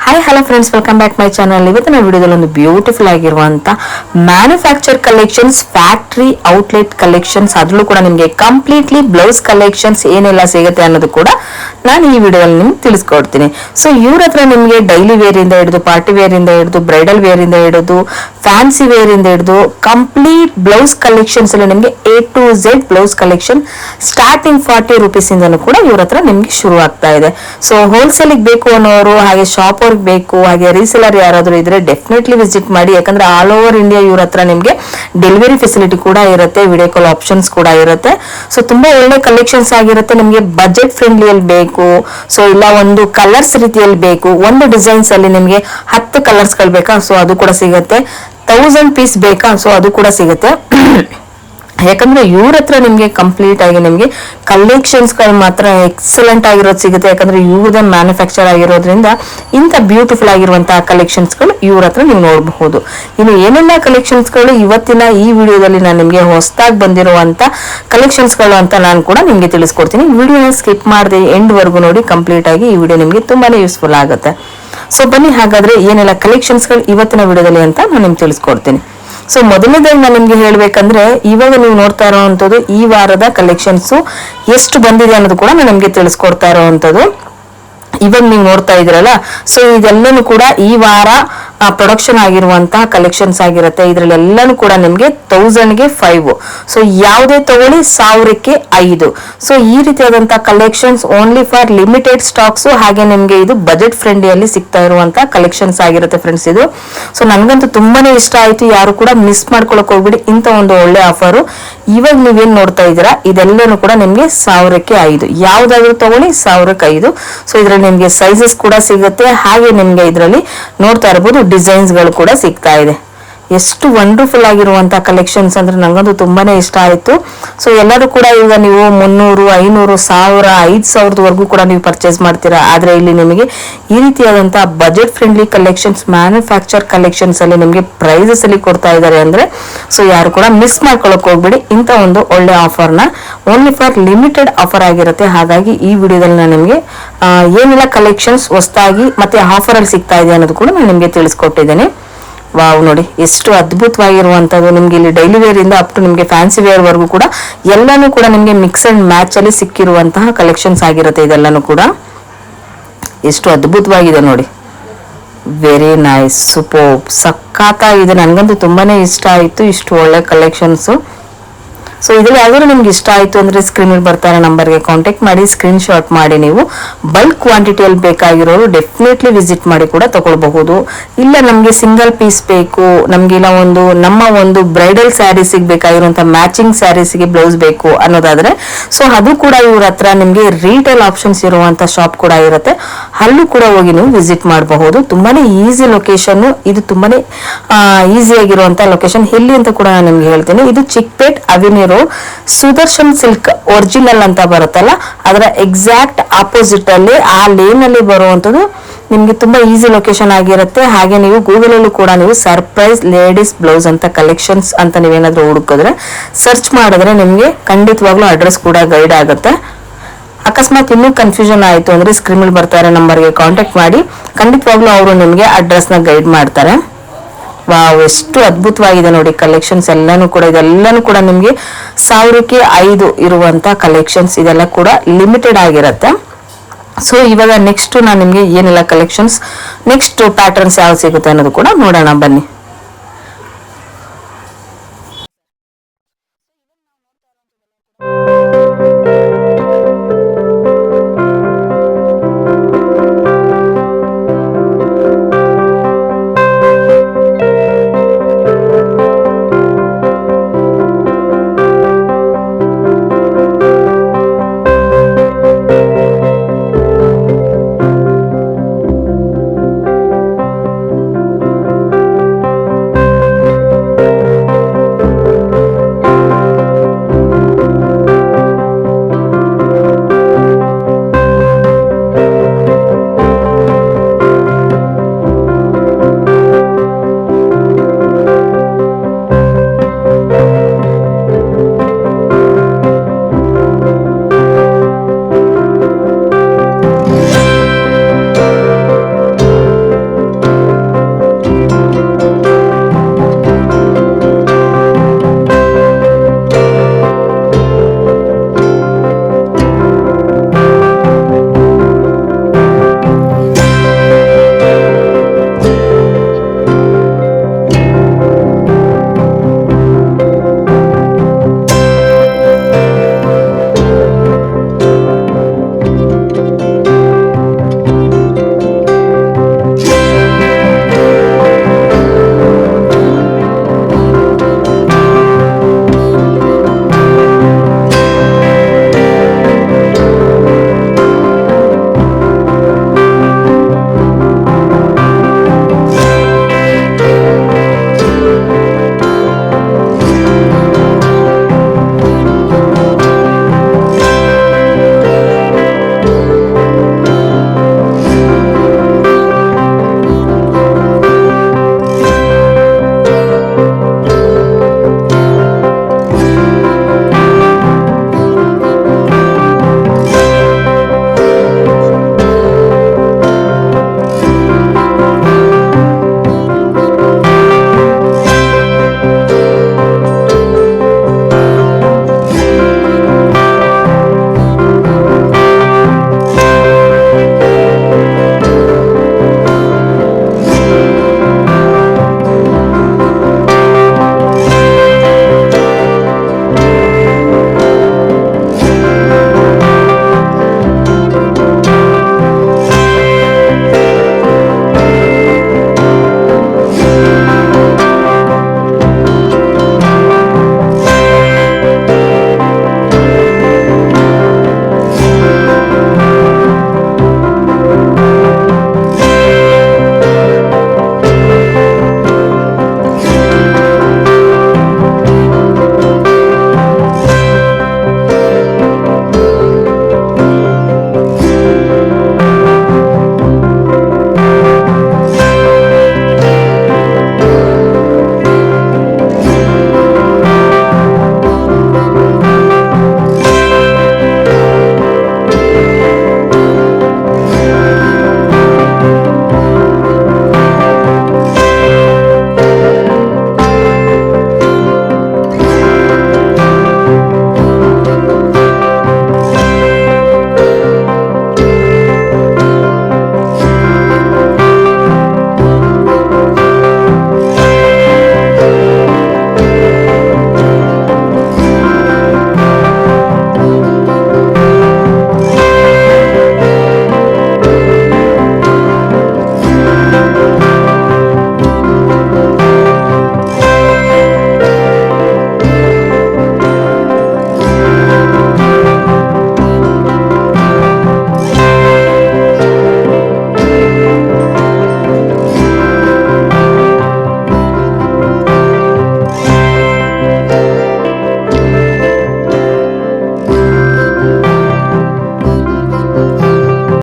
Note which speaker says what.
Speaker 1: Hi hello friends, welcome back my channel. ಇವತ್ತಿನ ವಿಡಿಯೋದಲ್ಲಿ ಒಂದು ಬ್ಯೂಟಿಫುಲ್ ಆಗಿರುವಂತ manufacture collections, factory outlet collections, ಅದರಲ್ಲೂ ಕೂಡ ನಿಮಗೆ ಕಂಪ್ಲೀಟ್ಲಿ ಬ್ಲೌಸ್ ಕಲೆಕ್ಷನ್ಸ್ ಏನೆಲ್ಲ ಸಿಗುತ್ತೆ ಅನ್ನೋದು ಕೂಡ ನಾನು ಈ ವಿಡಿಯೋದಲ್ಲಿ ನಿಮ್ಗೆ ತಿಳಿಸ್ಕೊಡ್ತೀನಿ. ಸೊ ಇವ್ರ ಹತ್ರ ನಿಮಗೆ ಡೈಲಿ ವೇರ್ ಇಂದ ಹಿಡಿದು, ಪಾರ್ಟಿ ವೇರ್ ಇಂದ ಹಿಡಿದು, ಬ್ರೈಡಲ್ ವೇರ್ ಇಂದ ಹಿಡಿದು, ಫ್ಯಾನ್ಸಿ ವೇರ್ ಇಂದ ಹಿಡಿದು ಕಂಪ್ಲೀಟ್ ಬ್ಲೌಸ್ ಕಲೆಕ್ಷನ್ಸ್ ಅಲ್ಲಿ ನಿಮಗೆ A to Z blouse collection starting 40 rupees ಇಂದನೂ ಕೂಡ ಇವ್ರ ಹತ್ರ ನಿಮ್ಗೆ ಶುರು ಆಗ್ತಾ ಇದೆ. ಸೊ ಹೋಲ್ಸೇಲ್ ಬೇಕು ಅನ್ನೋರು, ಹಾಗೆ ಶಾಪ್ ಅವ್ರಿಗೆ ಬೇಕು, ಹಾಗೆ ರೀಸೆಲರ್ ಯಾರಾದ್ರೂ ಇದ್ರೆ ಡೆಫಿನೆಟ್ಲಿ ವಿಸಿಟ್ ಮಾಡಿ. ಯಾಕಂದ್ರೆ ಆಲ್ ಓವರ್ ಇಂಡಿಯಾ ಇವ್ರ ಹತ್ರ ನಿಮ್ಗೆ ಡೆಲಿವರಿ ಫೆಸಿಲಿಟಿ ಕೂಡ ಇರುತ್ತೆ, ವಿಡಿಯೋ ಕಾಲ್ ಆಪ್ಷನ್ಸ್ ಕೂಡ ಇರುತ್ತೆ. ಸೊ ತುಂಬಾ ಒಳ್ಳೆ ಕಲೆಕ್ಷನ್ಸ್ ಆಗಿರುತ್ತೆ. ನಿಮ್ಗೆ ಬಜೆಟ್ ಫ್ರೆಂಡ್ಲಿಯಲ್ಲಿ ಬೇಕು, ಸೊ ಇಲ್ಲ ಒಂದು ಕಲರ್ಸ್ ರೀತಿಯಲ್ಲಿ ಬೇಕು, ಒಂದು ಡಿಸೈನ್ಸ್ ಅಲ್ಲಿ ನಿಮ್ಗೆ 10 ಕಲರ್ಸ್ ಗಳು ಬೇಕಾ, ಸೊ ಅದು ಕೂಡ ಸಿಗುತ್ತೆ. 1000 ಪೀಸ್ ಬೇಕಾ, ಸೊ ಅದು ಕೂಡ ಸಿಗುತ್ತೆ. ಯಾಕಂದ್ರೆ ಇವ್ರ ಹತ್ರ ನಿಮ್ಗೆ ಕಂಪ್ಲೀಟ್ ಆಗಿ ನಿಮ್ಗೆ ಕಲೆಕ್ಷನ್ಸ್ ಗಳು ಮಾತ್ರ ಎಕ್ಸಲೆಂಟ್ ಆಗಿರೋದು ಸಿಗುತ್ತೆ. ಯಾಕಂದ್ರೆ ಇವ್ರದೇ ಮ್ಯಾನುಫ್ಯಾಕ್ಚರ್ ಆಗಿರೋದ್ರಿಂದ ಇಂಥ ಬ್ಯೂಟಿಫುಲ್ ಆಗಿರುವಂತಹ ಕಲೆಕ್ಷನ್ಸ್ ಗಳು ಇವ್ರ ಹತ್ರ ನೀವು ನೋಡಬಹುದು. ಇನ್ನು ಏನೆಲ್ಲ ಕಲೆಕ್ಷನ್ಸ್ ಗಳು ಇವತ್ತಿನ ಈ ವಿಡಿಯೋದಲ್ಲಿ ನಾನು ನಿಮ್ಗೆ ಹೊಸದಾಗಿ ಬಂದಿರುವಂತ ಕಲೆಕ್ಷನ್ಸ್ ಗಳು ಅಂತ ನಾನು ಕೂಡ ನಿಮ್ಗೆ ತಿಳಿಸ್ಕೊಡ್ತೀನಿ. ವಿಡಿಯೋನ ಸ್ಕಿಪ್ ಮಾಡದೆ ಎಂಡ್ ವರ್ಗು ನೋಡಿ. ಕಂಪ್ಲೀಟ್ ಆಗಿ ಈ ವಿಡಿಯೋ ನಿಮ್ಗೆ ತುಂಬಾನೇ ಯೂಸ್ಫುಲ್ ಆಗುತ್ತೆ. ಸೊ ಬನ್ನಿ ಹಾಗಾದ್ರೆ ಏನೆಲ್ಲ ಕಲೆಕ್ಷನ್ಸ್ ಗಳು ಇವತ್ತಿನ ವಿಡಿಯೋದಲ್ಲಿ ಅಂತ ನಾನು ನಿಮ್ಗೆ ತಿಳಿಸ್ಕೊಡ್ತೀನಿ. ಸೊ ಮೊದಲನೇದಾಗಿ ನಾನು ನಿಮ್ಗೆ ಹೇಳ್ಬೇಕಂದ್ರೆ, ಇವಾಗ ನೀವು ನೋಡ್ತಾ ಇರೋವಂಥದ್ದು ಈ ವಾರದ ಕಲೆಕ್ಷನ್ಸ್ ಎಷ್ಟು ಬಂದಿದೆ ಅನ್ನೋದು ಕೂಡ ನಾನು ನಿಮ್ಗೆ ತಿಳಿಸ್ಕೊಡ್ತಾ ಇರೋವಂಥದ್ದು. ಇವಾಗ ನೀವು ನೋಡ್ತಾ ಇದ್ರಲ್ಲ, ಸೊ ಇದೆಲ್ಲನೂ ಕೂಡ ಈ ವಾರ ಪ್ರೊಡಕ್ಷನ್ ಆಗಿರುವಂತಹ ಕಲೆಕ್ಷನ್ಸ್ ಆಗಿರುತ್ತೆ. ಇದ್ರಲ್ಲಿ ಎಲ್ಲಾನು ಕೂಡ ನಿಮ್ಗೆ 1000ಗೆ 5. ಸೊ ಯಾವುದೇ ತಗೊಳ್ಳಿ 1000ಕ್ಕೆ 5. ಸೊ ಈ ರೀತಿಯಾದಂತಹ collections only for limited stocks. ಹಾಗೆ ನಿಮ್ಗೆ ಇದು ಬಜೆಟ್ ಫ್ರೆಂಡ್ಲಿಯಲ್ಲಿ ಸಿಗ್ತಾ ಇರುವಂತಹ ಕಲೆಕ್ಷನ್ಸ್ ಆಗಿರುತ್ತೆ ಫ್ರೆಂಡ್ಸ್ ಇದು. ಸೊ ನನ್ಗಂತೂ ತುಂಬಾನೇ ಇಷ್ಟ ಆಯ್ತು. ಯಾರು ಕೂಡ ಮಿಸ್ ಮಾಡ್ಕೊಳಕ್ ಹೋಗ್ಬಿಡಿ, ಇಂತ ಒಂದು ಒಳ್ಳೆ ಆಫರ್. ಇವಾಗ ನೀವೇನ್ ನೋಡ್ತಾ ಇದ್ದೀರಾ ಇದೆಲ್ಲನೂ ಕೂಡ ನಿಮ್ಗೆ 1000ಕ್ಕೆ 5. ಯಾವ್ದಾದ್ರು ತಗೊಳ್ಳಿ 1000ಕ್ಕೆ 5. ಸೊ ಇದ್ರಲ್ಲಿ ನಿಮ್ಗೆ ಸೈಜಸ್ ಕೂಡ ಸಿಗುತ್ತೆ. ಹಾಗೆ ನಿಮ್ಗೆ ಇದರಲ್ಲಿ ನೋಡ್ತಾ ಇರಬಹುದು ಡಿಸೈನ್ಸ್ ಗಳು ಕೂಡ ಸಿಗ್ತಾ ಇದೆ. ಎಷ್ಟು ವಂಡರ್ಫುಲ್ ಆಗಿರುವಂತಹ ಕಲೆಕ್ಷನ್ಸ್ ಅಂದ್ರೆ ನಂಗಂತೂ ತುಂಬಾನೇ ಇಷ್ಟ ಆಯ್ತು. ಸೊ ಎಲ್ಲರೂ ಕೂಡ ಈಗ ನೀವು 300, 500, 1000, 5000 ಕೂಡ ನೀವು ಪರ್ಚೇಸ್ ಮಾಡ್ತೀರಾ. ಆದ್ರೆ ಇಲ್ಲಿ ನಿಮಗೆ ಈ ರೀತಿಯಾದಂತಹ budget friendly collections, manufacture collections ಅಲ್ಲಿ ನಿಮಗೆ ಪ್ರೈಸಸ್ ಅಲ್ಲಿ ಕೊಡ್ತಾ ಇದ್ದಾರೆ ಅಂದ್ರೆ, ಸೊ ಯಾರು ಕೂಡ ಮಿಸ್ ಮಾಡ್ಕೊಳಕ್ ಹೋಗ್ಬೇಡಿ. ಇಂತ ಒಂದು ಒಳ್ಳೆ ಆಫರ್ ನ ಓನ್ಲಿ ಫಾರ್ ಲಿಮಿಟೆಡ್ ಆಫರ್ ಆಗಿರುತ್ತೆ. ಹಾಗಾಗಿ ಈ ವಿಡಿಯೋದಲ್ಲಿ ನಾನು ನಿಮಗೆ ಏನೆಲ್ಲ ಕಲೆಕ್ಷನ್ಸ್ ಹೊಸದಾಗಿ ಮತ್ತೆ ಆಫರ್ ಅಲ್ಲಿ ಸಿಗ್ತಾ ಇದೆ ಅನ್ನೋದು ಕೂಡ ನಾನು ನಿಮ್ಗೆ ತಿಳಿಸ್ಕೊಟ್ಟಿದ್ದೇನೆ. ವಾವ್, ನೋಡಿ ಎಷ್ಟು ಅದ್ಭುತವಾಗಿರುವಂತದ್ದು. ನಿಮ್ಗೆ ಇಲ್ಲಿ ಡೈಲಿ ವೇರ್ ಇಂದ ಅಪ್ ಟು ನಿಮ್ಗೆ ಫ್ಯಾನ್ಸಿ ವೇರ್ ವರ್ಗೂ ಕೂಡ ಎಲ್ಲಾನು ಕೂಡ ನಿಮ್ಗೆ ಮಿಕ್ಸ್ ಅಂಡ್ ಮ್ಯಾಚ್ ಅಲ್ಲಿ ಸಿಕ್ಕಿರುವಂತಹ ಕಲೆಕ್ಷನ್ಸ್ ಆಗಿರುತ್ತೆ. ಇದೆಲ್ಲಾನು ಕೂಡ ಎಷ್ಟು ಅದ್ಭುತವಾಗಿದೆ ನೋಡಿ. ವೆರಿ ನೈಸ್, ಸೂಪರ್, ಸಖತ್ತಾಗಿದೆ. ನನ್ಗಂತೂ ತುಂಬಾನೇ ಇಷ್ಟ ಆಯ್ತು ಇಷ್ಟು ಒಳ್ಳೆ ಕಲೆಕ್ಷನ್ಸ್. ಸೊ ಇದ್ರಲ್ಲಿ ಯಾವ್ದಾದ್ರು ನಿಮ್ಗೆ ಇಷ್ಟ ಆಯ್ತು ಅಂದ್ರೆ ಸ್ಕ್ರೀನ್ ಅಲ್ಲಿ ಬರ್ತಾರೆ ನಂಬರ್ಗೆ ಕಾಂಟ್ಯಾಕ್ಟ್ ಮಾಡಿ, ಸ್ಕ್ರೀನ್ ಶಾಟ್ ಮಾಡಿ ನೀವು ಬಲ್ಕ್ ಕ್ವಾಂಟಿಟಿಯಲ್ಲಿ ಬೇಕಾಗಿರೋರು ಡೆಫಿನೆಟ್ಲಿ ವಿಸಿಟ್ ಮಾಡಿ ಕೂಡ ತಗೊಳ್ಬಹುದು. ಇಲ್ಲ ನಮ್ಗೆ ಸಿಂಗಲ್ ಪೀಸ್ ಬೇಕು, ನಮ್ಗೆ ಇಲ್ಲ ನಮ್ಮ ಒಂದು ಬ್ರೈಡಲ್ ಸ್ಯಾರೀಸಿಗೆ ಬೇಕಾಗಿರುವಂತ ಮ್ಯಾಚಿಂಗ್ ಸ್ಯಾರೀಸಿಗೆ ಬ್ಲೌಸ್ ಬೇಕು ಅನ್ನೋದಾದ್ರೆ, ಸೊ ಅದು ಕೂಡ ಇವ್ರ ಹತ್ರ ನಿಮ್ಗೆ ರೀಟೇಲ್ ಆಪ್ಷನ್ಸ್ ಇರುವಂತ ಶಾಪ್ ಕೂಡ ಇರುತ್ತೆ. ಅಲ್ಲೂ ಕೂಡ ಹೋಗಿ ನೀವು ವಿಸಿಟ್ ಮಾಡಬಹುದು. ತುಂಬಾನೇ ಈಸಿ ಲೊಕೇಶನ್ ಇದು, ತುಂಬಾನೇ ಈಸಿ ಆಗಿರುವಂತ ಲೊಕೇಶನ್. ಎಲ್ಲಿ ಅಂತ ಕೂಡ ನಾನು ನಿಮ್ಗೆ ಹೇಳ್ತೀನಿ. ಇದು Chickpet avenue road, Sudarshan silk original ಅಂತ ಬರುತ್ತಲ್ಲ, ಅದರ ಎಕ್ಸಾಕ್ಟ್ ಆಪೋಸಿಟ್ ಅಲ್ಲಿ ಆ ಲೇನ್ ಅಲ್ಲಿ ಬರುವಂತದ್ದು ನಿಮ್ಗೆ ತುಂಬಾ ಈಸಿ ಲೊಕೇಶನ್ ಆಗಿರುತ್ತೆ. ಹಾಗೆ ನೀವು ಗೂಗಲ್ ಅಲ್ಲೂ ಕೂಡ ನೀವು ಸರ್ಪ್ರೈಸ್ ಲೇಡೀಸ್ ಬ್ಲೌಸ್ ಅಂತ ಕಲೆಕ್ಷನ್ಸ್ ಅಂತ ನೀವೇನಾದ್ರೂ ಹುಡುಕಿದ್ರೆ, ಸರ್ಚ್ ಮಾಡಿದ್ರೆ ನಿಮ್ಗೆ ಖಂಡಿತವಾಗ್ಲೂ ಅಡ್ರೆಸ್ ಕೂಡ ಗೈಡ್ ಆಗುತ್ತೆ. ಅಕಸ್ಮಾತ್ ಇನ್ನೂ ಕನ್ಫ್ಯೂಷನ್ ಆಯ್ತು ಅಂದ್ರೆ ಸ್ಕ್ರೀನ್ ಅಲ್ಲಿ ಬರ್ತಾರೆ ನಂಬರ್ಗೆ ಕಾಂಟ್ಯಾಕ್ಟ್ ಮಾಡಿ, ಖಂಡಿತವಾಗ್ಲೂ ಅವರು ನಿಮ್ಗೆ ಅಡ್ರೆಸ್ ನ ಗೈಡ್ ಮಾಡ್ತಾರೆ. ವಾವ್, ಎಷ್ಟು ಅದ್ಭುತವಾಗಿದೆ ನೋಡಿ ಕಲೆಕ್ಷನ್ಸ್ ಎಲ್ಲಾನು ಕೂಡ. ಇದೆಲ್ಲಾನು ಕೂಡ ನಿಮ್ಗೆ 1000ಕ್ಕೆ 5 ಇರುವಂತ ಕಲೆಕ್ಷನ್ಸ್. ಇದೆಲ್ಲ ಕೂಡ ಲಿಮಿಟೆಡ್ ಆಗಿರುತ್ತೆ. ಸೊ ಇವಾಗ ನೆಕ್ಸ್ಟ್ ನಾನು ನಿಮ್ಗೆ ಏನೆಲ್ಲ ಕಲೆಕ್ಷನ್ಸ್, ನೆಕ್ಸ್ಟ್ ಪ್ಯಾಟರ್ನ್ಸ್ ಯಾವ ಸಿಗುತ್ತೆ ಅನ್ನೋದು ಕೂಡ ನೋಡೋಣ ಬನ್ನಿ.